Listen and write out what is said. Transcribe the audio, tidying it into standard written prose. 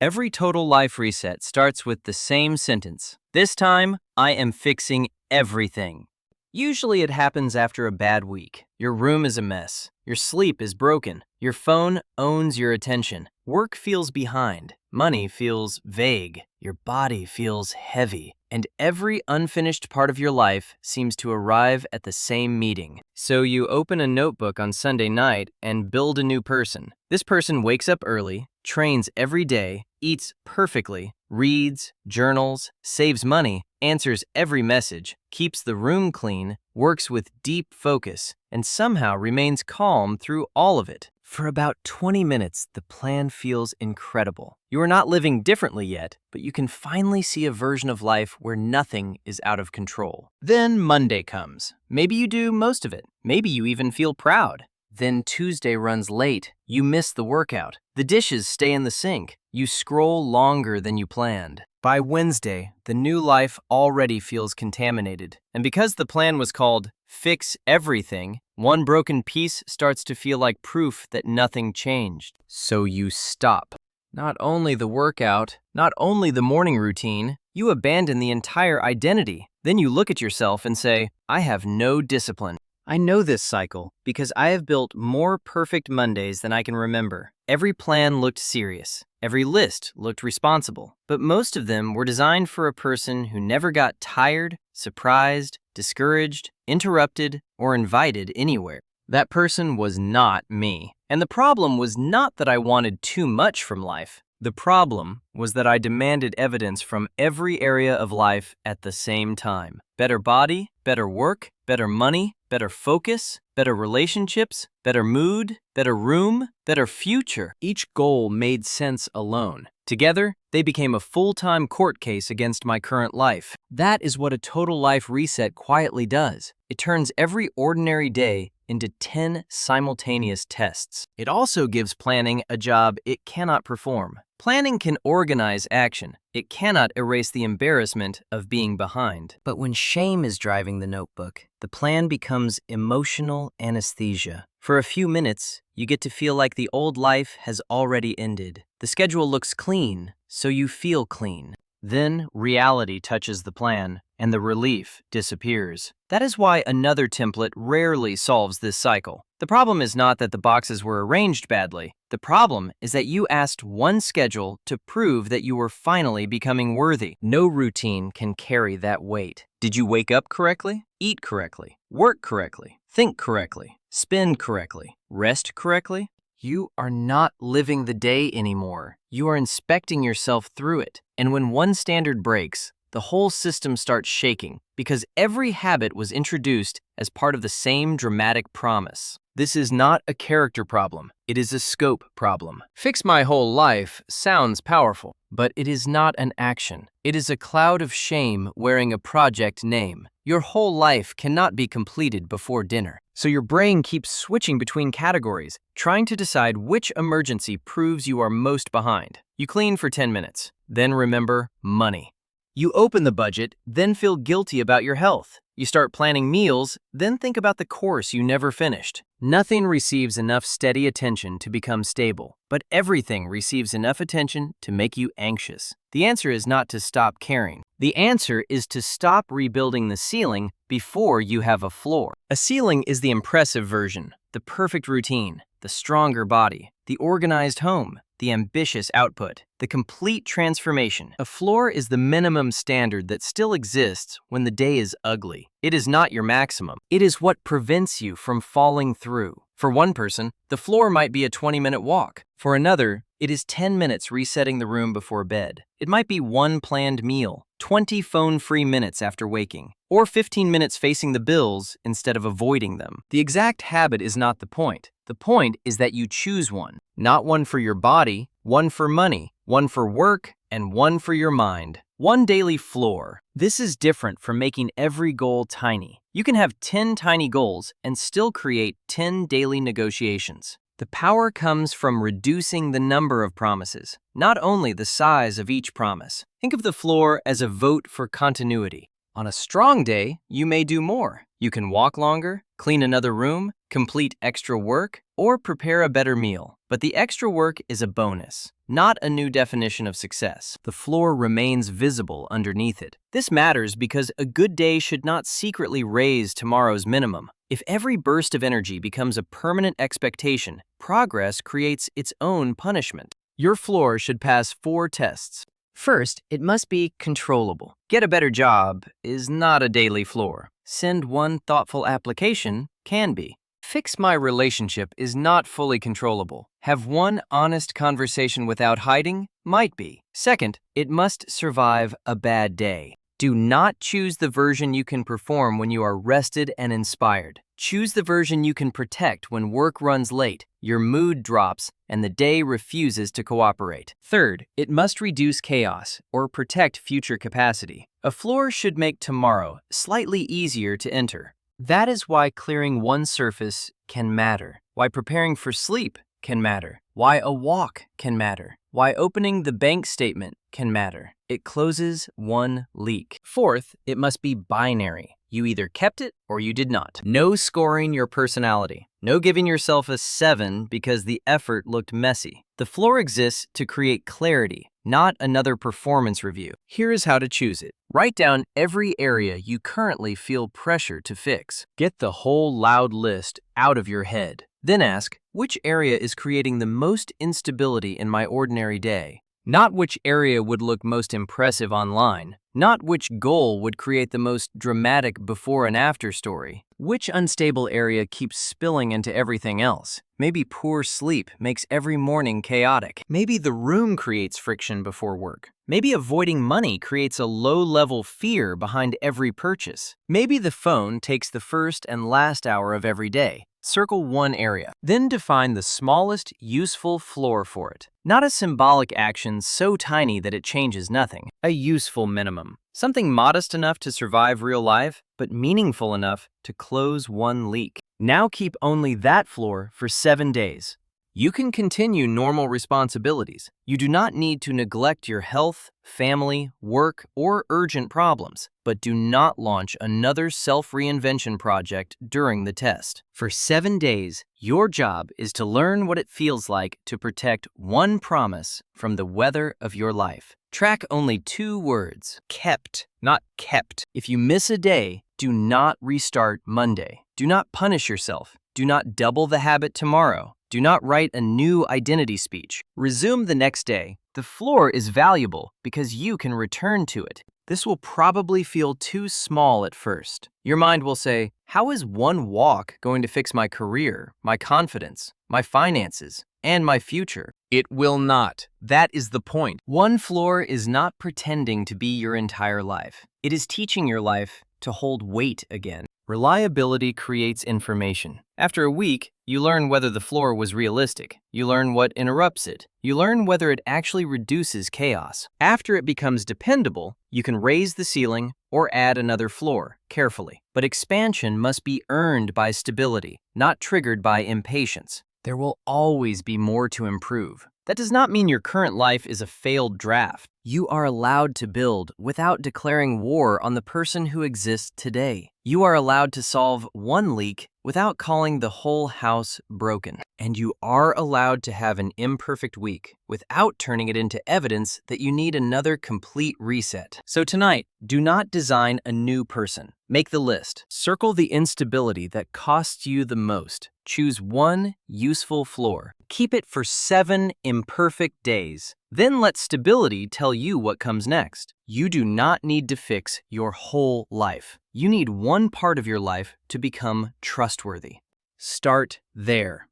Every total life reset starts with the same sentence. This time, I am fixing everything. Usually it happens after a bad week. Your room is a mess. Your sleep is broken. Your phone owns your attention. Work feels behind. Money feels vague. Your body feels heavy. And every unfinished part of your life seems to arrive at the same meeting. So you open a notebook on Sunday night and build a new person. This person wakes up early, trains every day, eats perfectly, reads, journals, saves money, answers every message, keeps the room clean, works with deep focus, and somehow remains calm through all of it. For about 20 minutes, the plan feels incredible. You are not living differently yet, but you can finally see a version of life where nothing is out of control. Then Monday comes. Maybe you do most of it. Maybe you even feel proud. Then Tuesday runs late. You miss the workout. The dishes stay in the sink. You scroll longer than you planned. By Wednesday, the new life already feels contaminated. And because the plan was called Fix Everything, one broken piece starts to feel like proof that nothing changed. So you stop. Not only the workout, not only the morning routine, you abandon the entire identity. Then you look at yourself and say, I have no discipline. I know this cycle because I have built more perfect Mondays than I can remember. Every plan looked serious. Every list looked responsible. But most of them were designed for a person who never got tired, surprised, discouraged, interrupted, or invited anywhere. That person was not me. And the problem was not that I wanted too much from life. The problem was that I demanded evidence from every area of life at the same time. Better body, better work, better money, better focus, better relationships, better mood, better room, better future. Each goal made sense alone. Together, they became a full-time court case against my current life. That is what a total life reset quietly does. It turns every ordinary day into 10 simultaneous tests. It also gives planning a job it cannot perform. Planning can organize action. It cannot erase the embarrassment of being behind. But when shame is driving the notebook, the plan becomes emotional anesthesia. For a few minutes, you get to feel like the old life has already ended. The schedule looks clean, so you feel clean. Then reality touches the plan, and the relief disappears. That is why another template rarely solves this cycle. The problem is not that the boxes were arranged badly. The problem is that you asked one schedule to prove that you were finally becoming worthy. No routine can carry that weight. Did you wake up correctly? Eat correctly? Work correctly? Think correctly? Spend correctly? Rest correctly? You are not living the day anymore. You are inspecting yourself through it. And when one standard breaks, the whole system starts shaking because every habit was introduced as part of the same dramatic promise. This is not a character problem. It is a scope problem. Fix my whole life sounds powerful, but it is not an action. It is a cloud of shame wearing a project name. Your whole life cannot be completed before dinner. So your brain keeps switching between categories, trying to decide which emergency proves you are most behind. You clean for 10 minutes, then remember money. You open the budget, then feel guilty about your health. You start planning meals, then think about the course you never finished. Nothing receives enough steady attention to become stable, but everything receives enough attention to make you anxious. The answer is not to stop caring. The answer is to stop rebuilding the ceiling before you have a floor. A ceiling is the impressive version, the perfect routine, the stronger body, the organized home, the ambitious output, the complete transformation. A floor is the minimum standard that still exists when the day is ugly. It is not your maximum. It is what prevents you from falling through. For one person, the floor might be a 20-minute walk. For another, it is 10 minutes resetting the room before bed. It might be one planned meal, 20 phone-free minutes after waking, or 15 minutes facing the bills instead of avoiding them. The exact habit is not the point. The point is that you choose one. Not one for your body, one for money, one for work, and one for your mind. One daily floor. This is different from making every goal tiny. You can have 10 tiny goals and still create 10 daily negotiations. The power comes from reducing the number of promises, not only the size of each promise. Think of the floor as a vote for continuity. On a strong day, you may do more. You can walk longer, clean another room, complete extra work, or prepare a better meal. But the extra work is a bonus, not a new definition of success. The floor remains visible underneath it. This matters because a good day should not secretly raise tomorrow's minimum. If every burst of energy becomes a permanent expectation, progress creates its own punishment. Your floor should pass 4 tests. First, it must be controllable. Get a better job is not a daily floor. Send one thoughtful application can be. Fix my relationship is not fully controllable. Have one honest conversation without hiding might be. Second, it must survive a bad day. Do not choose the version you can perform when you are rested and inspired. Choose the version you can protect when work runs late, your mood drops, and the day refuses to cooperate. Third, it must reduce chaos or protect future capacity. A floor should make tomorrow slightly easier to enter. That is why clearing one surface can matter, why preparing for sleep can matter, why a walk can matter, why opening the bank statement can matter. It closes one leak. Fourth, it must be binary. You either kept it or you did not. No scoring your personality. No giving yourself a 7 because the effort looked messy. The floor exists to create clarity, not another performance review. Here is how to choose it. Write down every area you currently feel pressure to fix. Get the whole loud list out of your head. Then ask, which area is creating the most instability in my ordinary day? Not which area would look most impressive online. Not which goal would create the most dramatic before and after story. Which unstable area keeps spilling into everything else? Maybe poor sleep makes every morning chaotic. Maybe the room creates friction before work. Maybe avoiding money creates a low-level fear behind every purchase. Maybe the phone takes the first and last hour of every day. Circle one area. Then define the smallest useful floor for it. Not a symbolic action so tiny that it changes nothing. A useful minimum. Something modest enough to survive real life, but meaningful enough to close one leak. Now keep only that floor for 7 days. You can continue normal responsibilities. You do not need to neglect your health, family, work, or urgent problems, but do not launch another self-reinvention project during the test. For 7 days, your job is to learn what it feels like to protect one promise from the weather of your life. Track only 2 words, kept, not kept. If you miss a day, do not restart Monday. Do not punish yourself. Do not double the habit tomorrow. Do not write a new identity speech. Resume the next day. The floor is valuable because you can return to it. This will probably feel too small at first. Your mind will say, how is one walk going to fix my career, my confidence, my finances, and my future? It will not. That is the point. One floor is not pretending to be your entire life. It is teaching your life to hold weight again. Reliability creates information. After a week, you learn whether the floor was realistic. You learn what interrupts it. You learn whether it actually reduces chaos. After it becomes dependable, you can raise the ceiling or add another floor, carefully. But expansion must be earned by stability, not triggered by impatience. There will always be more to improve. That does not mean your current life is a failed draft. You are allowed to build without declaring war on the person who exists today. You are allowed to solve one leak without calling the whole house broken. And you are allowed to have an imperfect week without turning it into evidence that you need another complete reset. So tonight, do not design a new person. Make the list. Circle the instability that costs you the most. Choose one useful floor. Keep it for 7 imperfect days. Then let stability tell you what comes next. You do not need to fix your whole life. You need one part of your life to become trustworthy. Start there.